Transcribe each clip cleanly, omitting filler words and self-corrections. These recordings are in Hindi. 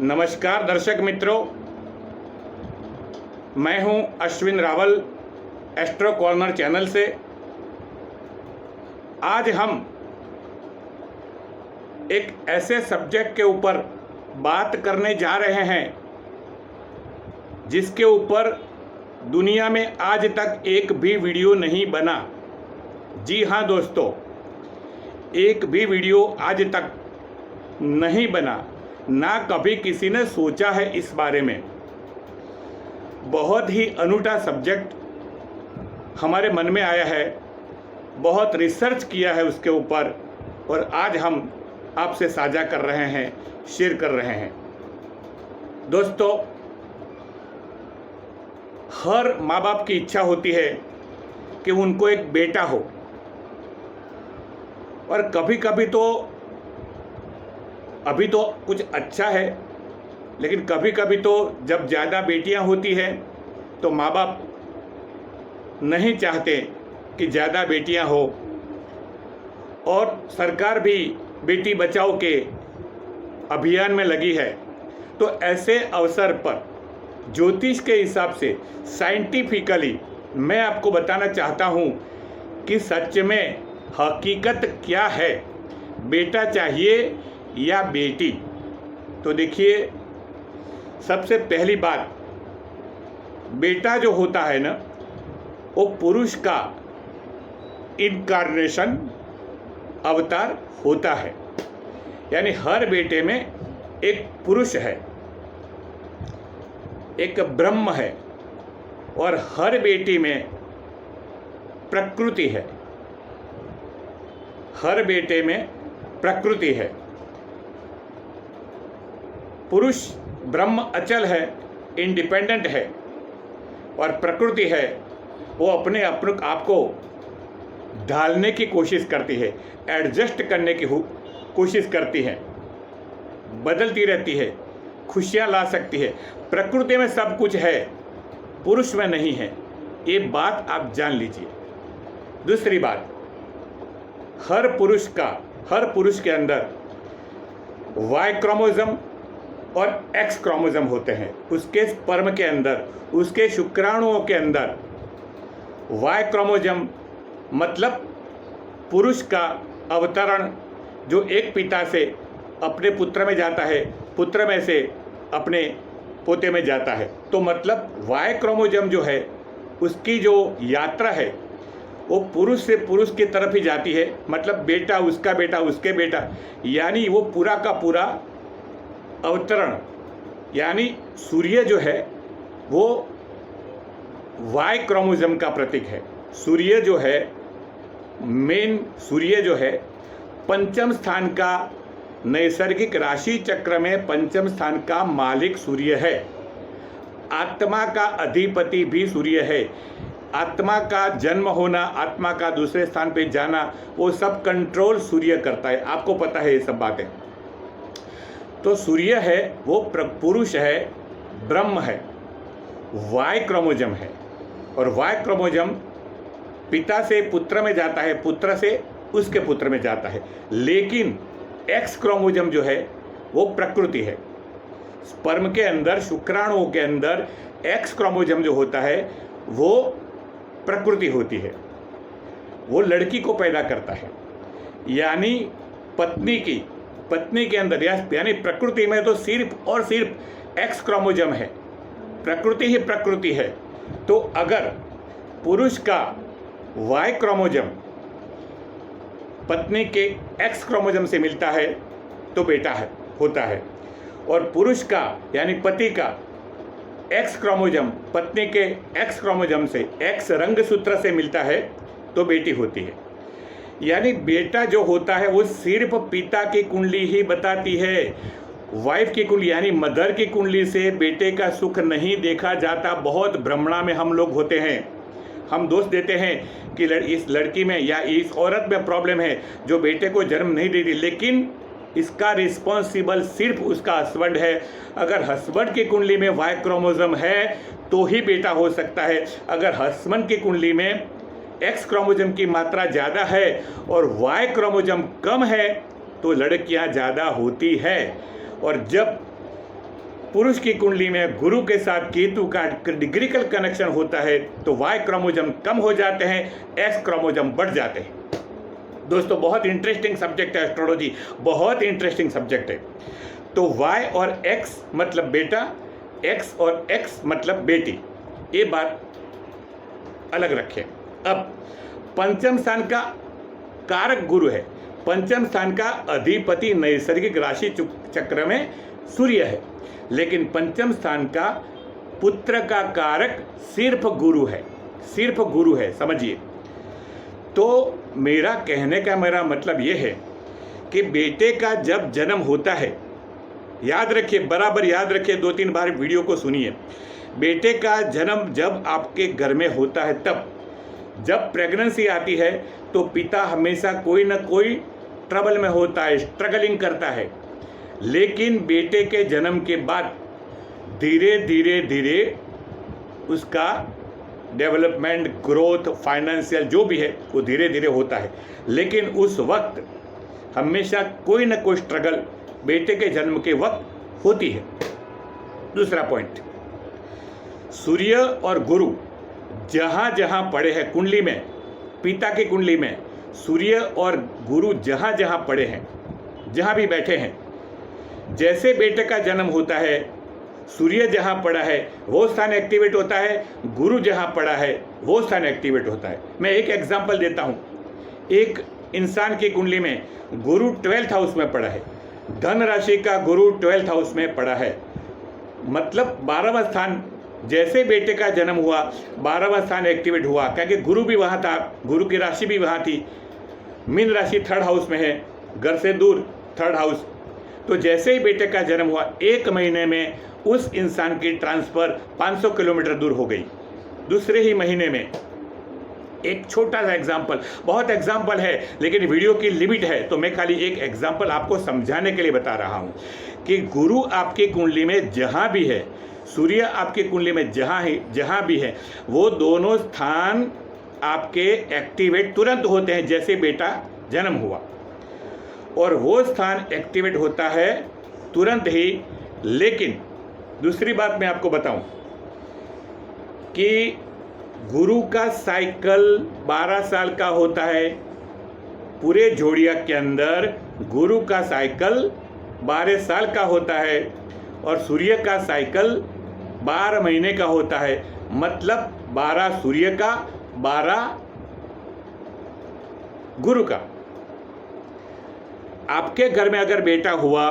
नमस्कार दर्शक मित्रों, मैं हूं Ashwin Rawal astro corner channel से। आज हम एक ऐसे सब्जेक्ट के ऊपर बात करने जा रहे हैं जिसके ऊपर दुनिया में आज तक एक भी वीडियो नहीं बना। जी हाँ दोस्तों, एक भी वीडियो आज तक नहीं बना, ना कभी किसी ने सोचा है इस बारे में। बहुत ही अनूठा सब्जेक्ट हमारे मन में आया है, बहुत रिसर्च किया है उसके ऊपर और आज हम आपसे साझा कर रहे हैं, शेयर कर रहे हैं। दोस्तों, हर माँ बाप की इच्छा होती है कि उनको एक बेटा हो, और कभी कभी तो अभी तो कुछ अच्छा है, लेकिन कभी कभी तो जब ज़्यादा बेटियां होती हैं तो माँ बाप नहीं चाहते कि ज़्यादा बेटियां हो, और सरकार भी बेटी बचाओ के अभियान में लगी है। तो ऐसे अवसर पर ज्योतिष के हिसाब से साइंटिफिकली मैं आपको बताना चाहता हूँ कि सच में हकीकत क्या है, बेटा चाहिए या बेटी। तो देखिए, सबसे पहली बात, बेटा जो होता है ना, वो पुरुष का इनकार्नेशन, अवतार होता है। यानी हर बेटे में एक पुरुष है, एक ब्रह्म है, और हर बेटी में प्रकृति है। हर बेटे में प्रकृति है। पुरुष ब्रह्म अचल है, इंडिपेंडेंट है, और प्रकृति है वो अपने आप को ढालने की कोशिश करती है, एडजस्ट करने की कोशिश करती है, बदलती रहती है, खुशियाँ ला सकती है। प्रकृति में सब कुछ है, पुरुष में नहीं है। ये बात आप जान लीजिए। दूसरी बात, हर पुरुष के अंदर वाई क्रोमोसोम और एक्स क्रोमोसोम होते हैं। उसके स्पर्म के अंदर, उसके शुक्राणुओं के अंदर वाई क्रोमोसोम मतलब पुरुष का अवतरण, जो एक पिता से अपने पुत्र में जाता है, पुत्र में से अपने पोते में जाता है। तो मतलब वाई क्रोमोसोम जो है, उसकी जो यात्रा है वो पुरुष से पुरुष की तरफ ही जाती है। मतलब बेटा, उसका बेटा, उसके बेटा, यानी वो पूरा का पूरा अवतरण, यानी सूर्य जो है वो वाई क्रोमोसोम का प्रतीक है। सूर्य जो है, सूर्य जो है पंचम स्थान का, नैसर्गिक राशि चक्र में पंचम स्थान का मालिक सूर्य है। आत्मा का अधिपति भी सूर्य है। आत्मा का जन्म होना, आत्मा का दूसरे स्थान पे जाना, वो सब कंट्रोल सूर्य करता है। आपको पता है ये सब बातें। तो सूर्य है वो पुरुष है, ब्रह्म है, वाई क्रोमोसोम है, और वाई क्रोमोसोम पिता से पुत्र में जाता है, पुत्र से उसके पुत्र में जाता है। लेकिन एक्स क्रोमोसोम जो है वो प्रकृति है। स्पर्म के अंदर, शुक्राणुओं के अंदर एक्स क्रोमोसोम जो होता है वो प्रकृति होती है। वो लड़की को पैदा करता है, यानी पत्नी के अंदर, यानी प्रकृति में तो सिर्फ और सिर्फ एक्स क्रोमोसोम है, प्रकृति ही प्रकृति है। तो अगर पुरुष का वाई क्रोमोसोम पत्नी के एक्स क्रोमोसोम से मिलता है तो बेटा होता है, और पुरुष का यानी पति का एक्स क्रोमोसोम पत्नी के एक्स क्रोमोसोम से, एक्स रंगसूत्र से मिलता है तो बेटी होती है। यानी बेटा जो होता है वो सिर्फ पिता की कुंडली ही बताती है। वाइफ की कुंडली यानी मदर की कुंडली से बेटे का सुख नहीं देखा जाता। बहुत भ्रमणा में हम लोग होते हैं। हम दोष देते हैं कि इस लड़की में या इस औरत में प्रॉब्लम है जो बेटे को जन्म नहीं दे रही, लेकिन इसका रिस्पॉन्सिबल सिर्फ उसका हस्बैंड है। अगर हस्बैंड की कुंडली में वाई क्रोमोसोम है तो ही बेटा हो सकता है। अगर हस्बैंड की कुंडली में एक्स क्रोमोसोम की मात्रा ज़्यादा है और वाई क्रोमोसोम कम है तो लड़कियां ज़्यादा होती है। और जब पुरुष की कुंडली में गुरु के साथ केतु का डिग्रिकल कनेक्शन होता है तो वाई क्रोमोसोम कम हो जाते हैं, एक्स क्रोमोसोम बढ़ जाते हैं। दोस्तों बहुत इंटरेस्टिंग सब्जेक्ट है एस्ट्रोलॉजी, बहुत इंटरेस्टिंग सब्जेक्ट है। तो वाई और एक्स मतलब बेटा, एक्स और एक्स मतलब बेटी, ये बात अलग रखें। अब पंचम स्थान का कारक गुरु है, पंचम स्थान का अधिपति नैसर्गिक राशि चक्र में सूर्य है, लेकिन पंचम स्थान का पुत्र का कारक सिर्फ गुरु है, सिर्फ गुरु है, समझिए। तो मेरा कहने का मेरा मतलब ये है कि बेटे का जब जन्म होता है, याद रखिए, बराबर याद रखिए, 2-3 बार वीडियो को सुनिए। बेटे का जन्म जब आपके घर में होता है, तब जब प्रेगनेंसी आती है तो पिता हमेशा कोई ना कोई ट्रबल में होता है, स्ट्रगलिंग करता है। लेकिन बेटे के जन्म के बाद धीरे धीरे धीरे उसका डेवलपमेंट, ग्रोथ, फाइनेंशियल जो भी है वो धीरे धीरे होता है। लेकिन उस वक्त हमेशा कोई ना कोई स्ट्रगल बेटे के जन्म के वक्त होती है। दूसरा पॉइंट, सूर्य और गुरु जहाँ जहाँ पड़े हैं कुंडली में, पिता की कुंडली में सूर्य और गुरु जहाँ जहाँ पड़े हैं, जहाँ भी बैठे हैं, जैसे बेटे का जन्म होता है सूर्य जहाँ पड़ा है वो स्थान एक्टिवेट होता है, गुरु जहाँ पड़ा है वो स्थान एक्टिवेट होता है। मैं एक एग्जांपल देता हूँ। एक इंसान की कुंडली में गुरु 12th हाउस में पड़ा है, धन राशि का गुरु 12th हाउस में पड़ा है, मतलब 12वां स्थान, जैसे बेटे का जन्म हुआ 12वां स्थान एक्टिवेट हुआ, क्योंकि गुरु भी वहाँ था, गुरु की राशि भी वहाँ थी। मीन राशि 3rd हाउस में है, घर से दूर 3rd हाउस। तो जैसे ही बेटे का जन्म हुआ 1 महीने में उस इंसान की ट्रांसफ़र 500 किलोमीटर दूर हो गई। दूसरे ही महीने में, एक छोटा सा एग्जाम्पल, बहुत एग्जाम्पल है लेकिन वीडियो की लिमिट है तो मैं खाली एक एग्जाम्पल आपको समझाने के लिए बता रहा हूँ कि गुरु आपकी कुंडली में जहाँ भी है, सूर्य आपकी कुंडली में जहाँ भी है, वो दोनों स्थान आपके एक्टिवेट तुरंत होते हैं जैसे बेटा जन्म हुआ, और वो स्थान एक्टिवेट होता है तुरंत ही। लेकिन दूसरी बात मैं आपको बताऊं कि गुरु का साइकिल 12 साल का होता है। पूरे जोड़िया के अंदर गुरु का साइकिल 12 साल का होता है और सूर्य का साइकिल 12 महीने का होता है, मतलब 12 सूर्य का, 12 गुरु का। आपके घर में अगर बेटा हुआ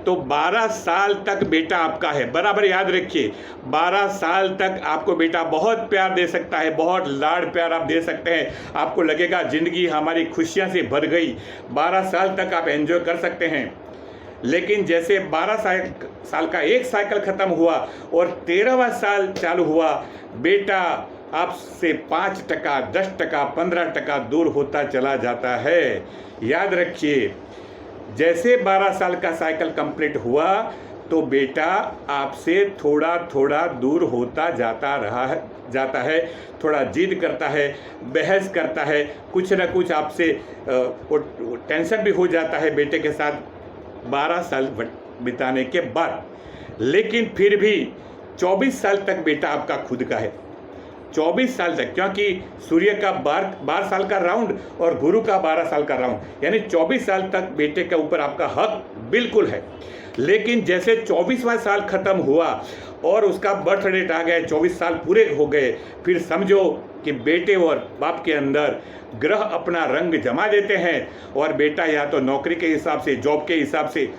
तो 12 साल तक बेटा आपका है, बराबर याद रखिए। 12 साल तक आपको बेटा बहुत प्यार दे सकता है, बहुत लाड़ प्यार आप दे सकते हैं, आपको लगेगा ज़िंदगी हमारी खुशियां से भर गई। 12 साल तक आप एंजॉय कर सकते हैं। लेकिन जैसे 12 साल का एक साइकिल ख़त्म हुआ और 13वां साल चालू हुआ, बेटा आपसे 5%, 10%, 15% दूर होता चला जाता है। याद रखिए, जैसे 12 साल का साइकिल कंप्लीट हुआ तो बेटा आपसे थोड़ा थोड़ा दूर होता जाता है, थोड़ा जिद करता है, बहस करता है, कुछ ना कुछ आपसे टेंशन भी हो जाता है बेटे के साथ 12 साल बिताने के बाद। लेकिन फिर भी 24 साल तक बेटा आपका खुद का है, 24 साल तक, क्योंकि सूर्य का 12 साल का राउंड और गुरु का 12 साल का राउंड, यानी 24 साल तक बेटे के ऊपर आपका हक बिल्कुल है। लेकिन जैसे 24वां साल खत्म हुआ और उसका बर्थ डेट आ गया, 24 साल पूरे हो गए, फिर समझो कि बेटे और बाप के अंदर ग्रह अपना रंग जमा देते हैं और बेटा या तो नौकरी के हिसाब से, जॉब के हिसाब से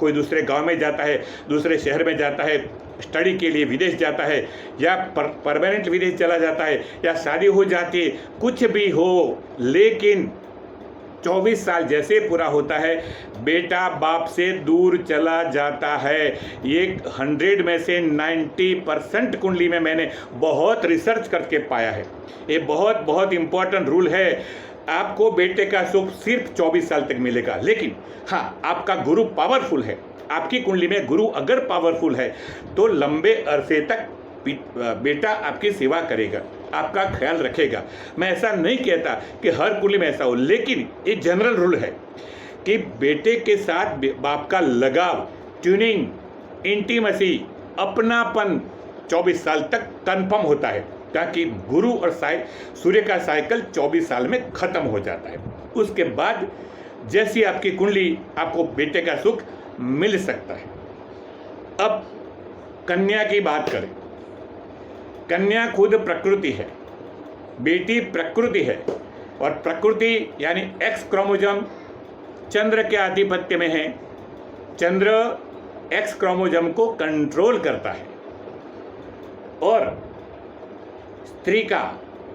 कोई दूसरे गांव में जाता है, दूसरे शहर में जाता है, स्टडी के लिए विदेश जाता है, या परमानेंट विदेश चला जाता है, या शादी हो जाती है, कुछ भी हो। लेकिन 24 साल जैसे पूरा होता है बेटा बाप से दूर चला जाता है। ये 100 में से 90% कुंडली में मैंने बहुत रिसर्च करके पाया है। ये बहुत बहुत इम्पोर्टेंट रूल है। आपको बेटे का सुख सिर्फ 24 साल तक मिलेगा। लेकिन हाँ, आपका गुरु पावरफुल है, आपकी कुंडली में गुरु अगर पावरफुल है तो लंबे अरसे तक बेटा आपकी सेवा करेगा, आपका ख्याल रखेगा। मैं ऐसा नहीं कहता कि हर कुंडली में ऐसा हो, लेकिन ये जनरल रूल है कि बेटे के साथ बाप का लगाव, ट्यूनिंग इंटीमेसी, अपनापन 24 साल तक कंफर्म होता है, ताकि गुरु और सूर्य का साइकिल 24 साल में खत्म हो जाता है। उसके बाद जैसी आपकी कुंडली, आपको बेटे का सुख मिल सकता है। अब कन्या की बात करें। कन्या खुद प्रकृति है, बेटी प्रकृति है, और प्रकृति यानी एक्स क्रोमोसोम चंद्र के आधिपत्य में है। चंद्र एक्स क्रोमोसोम को कंट्रोल करता है, और स्त्री का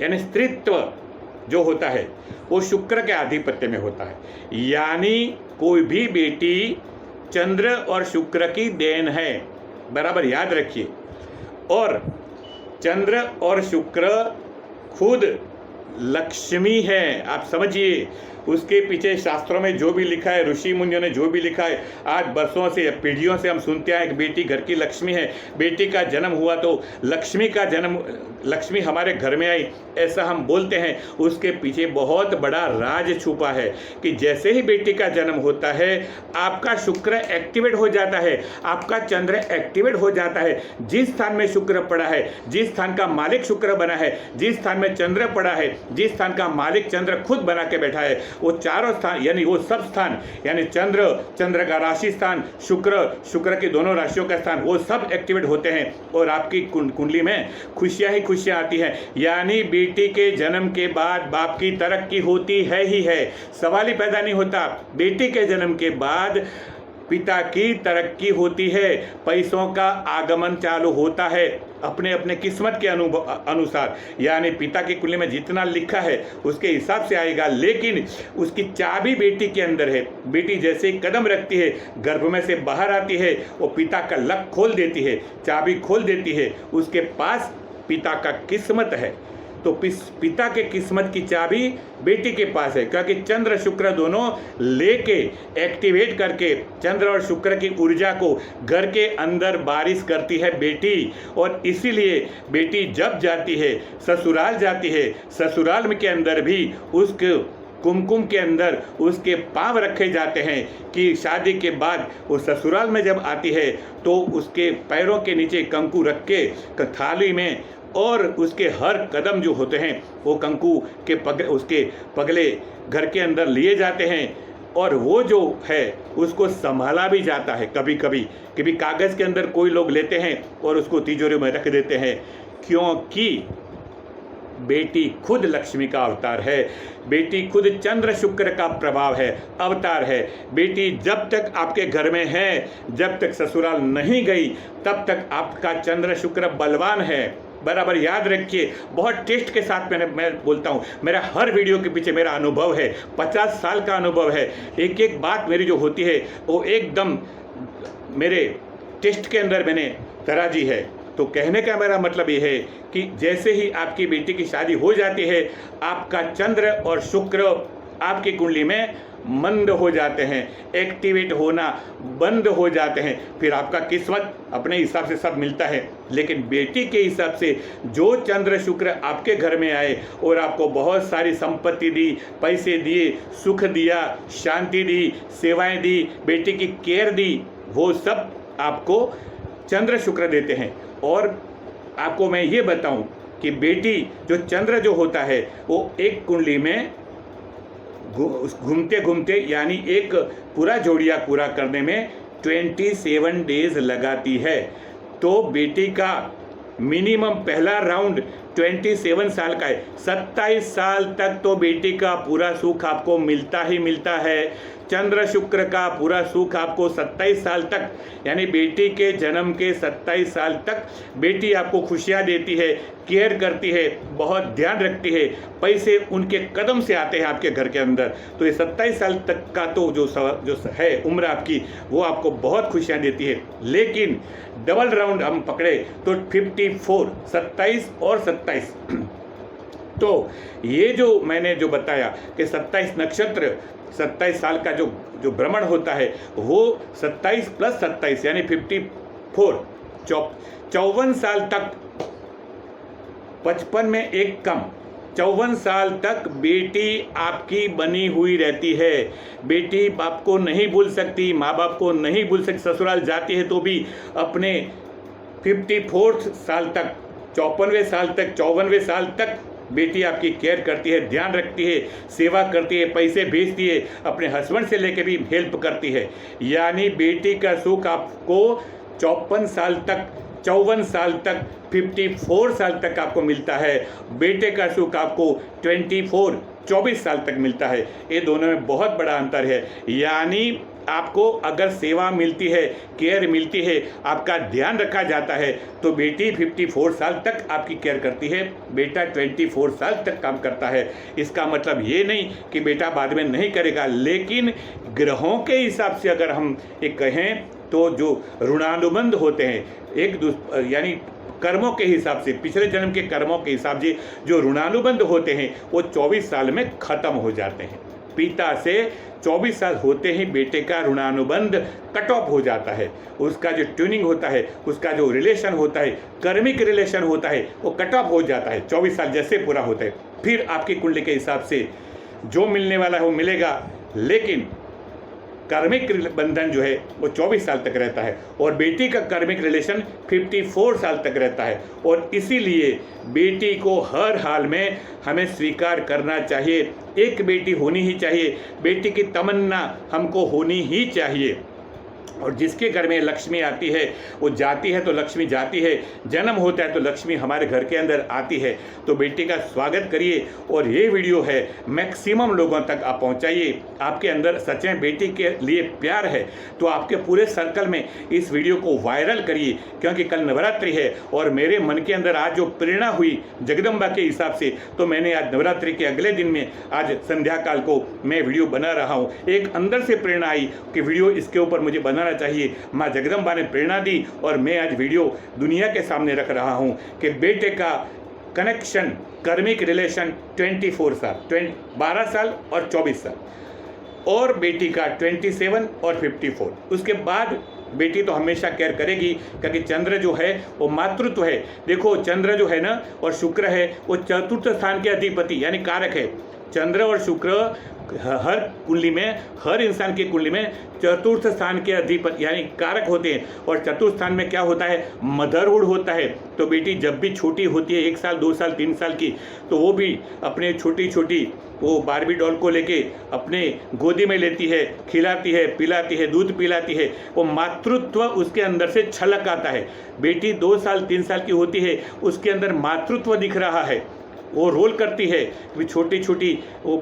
यानी स्त्रीत्व जो होता है वो शुक्र के आधिपत्य में होता है। यानी कोई भी बेटी चंद्र और शुक्र की देन है, बराबर याद रखिए। और चंद्र और शुक्र खुद लक्ष्मी है, आप समझिए। उसके पीछे शास्त्रों में जो भी लिखा है, ऋषि मुनियों ने जो भी लिखा है, आज बरसों से पीढ़ियों से हम सुनते हैं कि बेटी घर की लक्ष्मी है, बेटी का जन्म हुआ तो लक्ष्मी का जन्म, लक्ष्मी हमारे घर में आई, ऐसा हम बोलते हैं। उसके पीछे बहुत बड़ा राज छुपा है कि जैसे ही बेटी का जन्म होता है आपका शुक्र एक्टिवेट हो जाता है, आपका चंद्र एक्टिवेट हो जाता है। जिस स्थान में शुक्र पड़ा है, जिस स्थान का मालिक शुक्र बना है, जिस स्थान में चंद्र पड़ा है, जिस स्थान का मालिक चंद्र खुद बना के बैठा है, वो चारों स्थान यानी वो सब स्थान, यानी चंद्र का राशि स्थान, शुक्र के दोनों राशियों का स्थान, वो सब एक्टिवेट होते हैं और आपकी कुंडली में खुशियां ही खुशियां आती हैं। यानी बेटी के जन्म के बाद बाप की तरक्की होती है ही है, सवाल ही पैदा नहीं होता। बेटी के जन्म के बाद पिता की तरक्की होती है, पैसों का आगमन चालू होता है अपने अपने किस्मत के अनुसार। यानी पिता की कुंडली में जितना लिखा है उसके हिसाब से आएगा, लेकिन उसकी चाबी बेटी के अंदर है। बेटी जैसे ही कदम रखती है, गर्भ में से बाहर आती है, वो पिता का लक खोल देती है, चाबी खोल देती है, उसके पास पिता का किस्मत है। तो पिता के किस्मत की चाबी बेटी के पास है, क्योंकि चंद्र शुक्र दोनों लेके एक्टिवेट करके चंद्र और शुक्र की ऊर्जा को घर के अंदर बारिश करती है बेटी। और इसीलिए बेटी जब जाती है ससुराल जाती है, ससुराल के अंदर भी उसके कुमकुम के अंदर उसके पांव रखे जाते हैं कि शादी के बाद वो ससुराल में जब आती है तो उसके पैरों के नीचे कंकु रख के थाली में, और उसके हर कदम जो होते हैं वो कंकु के उसके पगले घर के अंदर लिए जाते हैं, और वो जो है उसको संभाला भी जाता है। कभी कभी कागज़ के अंदर कोई लोग लेते हैं और उसको तिजोरी में रख देते हैं, क्योंकि बेटी खुद लक्ष्मी का अवतार है, बेटी खुद चंद्र शुक्र का प्रभाव है, अवतार है। बेटी जब तक आपके घर में है, जब तक ससुराल नहीं गई, तब तक आपका चंद्र शुक्र बलवान है, बराबर याद रखिए। बहुत टेस्ट के साथ मैं बोलता हूँ, मेरा हर वीडियो के पीछे मेरा अनुभव है, 50 साल का अनुभव है। एक एक बात मेरी जो होती है वो एकदम मेरे टेस्ट के अंदर मैंने तराजी है। तो कहने का मेरा मतलब ये है कि जैसे ही आपकी बेटी की शादी हो जाती है, आपका चंद्र और शुक्र आपकी कुंडली में मंद हो जाते हैं, एक्टिवेट होना बंद हो जाते हैं। फिर आपका किस्मत अपने हिसाब से सब मिलता है, लेकिन बेटी के हिसाब से जो चंद्र शुक्र आपके घर में आए और आपको बहुत सारी संपत्ति दी, पैसे दिए, सुख दिया, शांति दी, सेवाएं दी, बेटी की केयर दी, वो सब आपको चंद्र शुक्र देते हैं। और आपको मैं ये बताऊं कि बेटी जो चंद्र जो होता है वो एक कुंडली में घूमते घूमते यानी एक पूरा जोड़िया पूरा करने में 27 डेज लगाती है। तो बेटी का मिनिमम पहला राउंड 27 साल का है, 27 साल तक तो बेटी का पूरा सुख आपको मिलता ही मिलता है। चंद्र शुक्र का पूरा सुख आपको 27 साल तक, यानी बेटी के जन्म के 27 साल तक बेटी आपको खुशियाँ देती है, केयर करती है, बहुत ध्यान रखती है, पैसे उनके कदम से आते हैं आपके घर के अंदर। तो ये 27 साल तक का तो जो है उम्र आपकी, वो आपको बहुत खुशियाँ देती है। लेकिन डबल राउंड हम पकड़े तो 54, 27 और 27 तो ये जो मैंने जो बताया कि 27 नक्षत्र 27 साल का जो भ्रमण होता है वो 27 + 27 यानी 54, 54 साल तक 55 में एक कम 54 साल तक बेटी आपकी बनी हुई रहती है। बेटी बाप को नहीं भूल सकती, माँ बाप को नहीं भूल सकती, ससुराल जाती है तो भी अपने 54 साल तक, 54वें साल तक, 54वें साल तक बेटी आपकी केयर करती है, ध्यान रखती है, सेवा करती है, पैसे भेजती है, अपने हस्बैंड से लेके भी हेल्प करती है। यानी बेटी का सुख आपको 54 साल तक, 54 साल तक, 54 साल तक आपको मिलता है। बेटे का सुख आपको 24 साल तक मिलता है। ये दोनों में बहुत बड़ा अंतर है। यानी आपको अगर सेवा मिलती है, केयर मिलती है, आपका ध्यान रखा जाता है, तो बेटी 54 साल तक आपकी केयर करती है, बेटा 24 साल तक काम करता है। इसका मतलब ये नहीं कि बेटा बाद में नहीं करेगा, लेकिन ग्रहों के हिसाब से अगर हम ये कहें तो जो ऋणानुबंध होते हैं यानी कर्मों के हिसाब से, पिछले जन्म के कर्मों के हिसाब से जो ऋणानुबंध होते हैं वो 24 साल में ख़त्म हो जाते हैं। पिता से 24 साल होते ही बेटे का ऋणानुबंध कट ऑफ हो जाता है। उसका जो ट्यूनिंग होता है, उसका जो रिलेशन होता है, कर्मिक रिलेशन होता है, वो कट ऑफ हो जाता है। 24 साल जैसे पूरा होता है, फिर आपकी कुंडली के हिसाब से जो मिलने वाला है वो मिलेगा, लेकिन कार्मिक बंधन जो है वो 24 साल तक रहता है और बेटी का कार्मिक रिलेशन 54 साल तक रहता है। और इसीलिए बेटी को हर हाल में हमें स्वीकार करना चाहिए। एक बेटी होनी ही चाहिए, बेटी की तमन्ना हमको होनी ही चाहिए। और जिसके घर में लक्ष्मी आती है वो जाती है तो लक्ष्मी जाती है, जन्म होता है तो लक्ष्मी हमारे घर के अंदर आती है। तो बेटी का स्वागत करिए और ये वीडियो है मैक्सिमम लोगों तक आप पहुंचाइए। आपके अंदर सच में बेटी के लिए प्यार है तो आपके पूरे सर्कल में इस वीडियो को वायरल करिए, क्योंकि कल नवरात्रि है और मेरे मन के अंदर आज जो प्रेरणा हुई जगदम्बा के हिसाब से, तो मैंने आज नवरात्रि के अगले दिन में आज संध्या काल को मैं वीडियो बना रहा हूँ। एक अंदर से प्रेरणा आई कि वीडियो इसके ऊपर मुझे बनाना चाहिए। माँ जगदम्बा ने प्रेरणा दी और मैं आज वीडियो दुनिया के सामने रख रहा हूं कि बेटे का कनेक्शन, कर्मिक रिलेशन 24 साल, 12 साल और 24 साल, और बेटी का 27 और 54। उसके बाद बेटी तो हमेशा केयर करेगी, क्योंकि चंद्र जो है वो मातृत्व है। देखो चंद्र जो है ना और शुक्र है वो चतुर्थ स्थान के अधिपति यानी कारक है। चंद्र और शुक्र हर कुंडली में, हर इंसान की कुंडली में चतुर्थ स्थान के अधिपति यानी कारक होते हैं। और चतुर्थ स्थान में क्या होता है, मदरहुड होता है। तो बेटी जब भी छोटी होती है, 1 साल 2 साल 3 साल की, तो वो भी अपने छोटी छोटी वो बारबी डॉल को लेके अपने गोदी में लेती है, खिलाती है, पिलाती है, दूध पिलाती है। वो मातृत्व उसके अंदर से छलक आता है। बेटी 2 साल 3 साल की होती है, उसके अंदर मातृत्व दिख रहा है, वो रोल करती है कि छोटी छोटी वो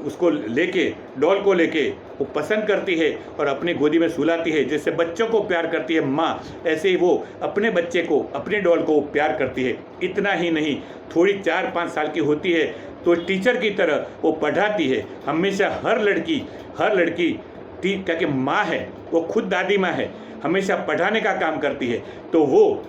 उसको लेके, डॉल को लेके वो पसंद करती है और अपनी गोदी में सुलाती है। जैसे बच्चों को प्यार करती है माँ, ऐसे ही वो अपने बच्चे को, अपने डॉल को प्यार करती है। इतना ही नहीं, थोड़ी 4-5 साल की होती है तो टीचर की तरह वो पढ़ाती है। हमेशा हर लड़की क्योंकि माँ है, वो खुद दादी माँ है, हमेशा पढ़ाने का काम करती है। तो वो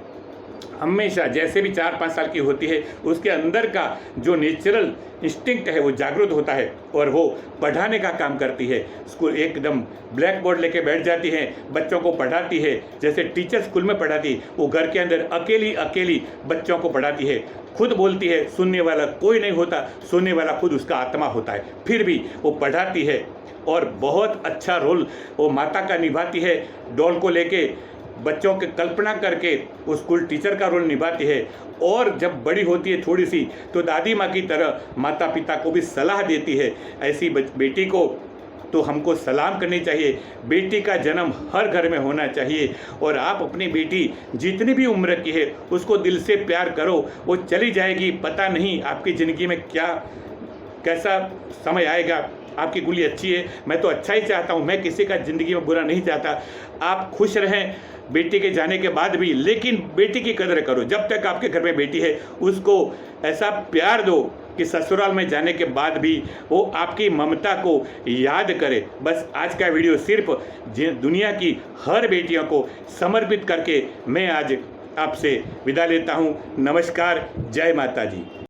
हमेशा जैसे भी 4-5 साल की होती है, उसके अंदर का जो नेचुरल इंस्टिंक्ट है वो जागृत होता है और वो पढ़ाने का काम करती है। स्कूल एकदम ब्लैक बोर्ड लेके बैठ जाती है, बच्चों को पढ़ाती है जैसे टीचर स्कूल में पढ़ाती है। वो घर के अंदर अकेली बच्चों को पढ़ाती है, खुद बोलती है, सुनने वाला कोई नहीं होता, सुनने वाला खुद उसका आत्मा होता है, फिर भी वो पढ़ाती है और बहुत अच्छा रोल वो माता का निभाती है। डॉल को लेके बच्चों की कल्पना करके वो स्कूल टीचर का रोल निभाती है। और जब बड़ी होती है थोड़ी सी तो दादी माँ की तरह माता पिता को भी सलाह देती है। ऐसी बेटी को तो हमको सलाम करनी चाहिए। बेटी का जन्म हर घर में होना चाहिए और आप अपनी बेटी जितनी भी उम्र की है उसको दिल से प्यार करो। वो चली जाएगी, पता नहीं आपकी ज़िंदगी में कैसा समय आएगा। आपकी कुंडली अच्छी है, मैं तो अच्छा ही चाहता हूँ, मैं किसी का ज़िंदगी में बुरा नहीं चाहता। आप खुश रहें बेटी के जाने के बाद भी, लेकिन बेटी की कदर करो। जब तक आपके घर में बेटी है उसको ऐसा प्यार दो कि ससुराल में जाने के बाद भी वो आपकी ममता को याद करे। बस आज का वीडियो सिर्फ दुनिया की हर बेटियों को समर्पित करके मैं आज आपसे विदा लेता हूँ। नमस्कार, जय माता जी।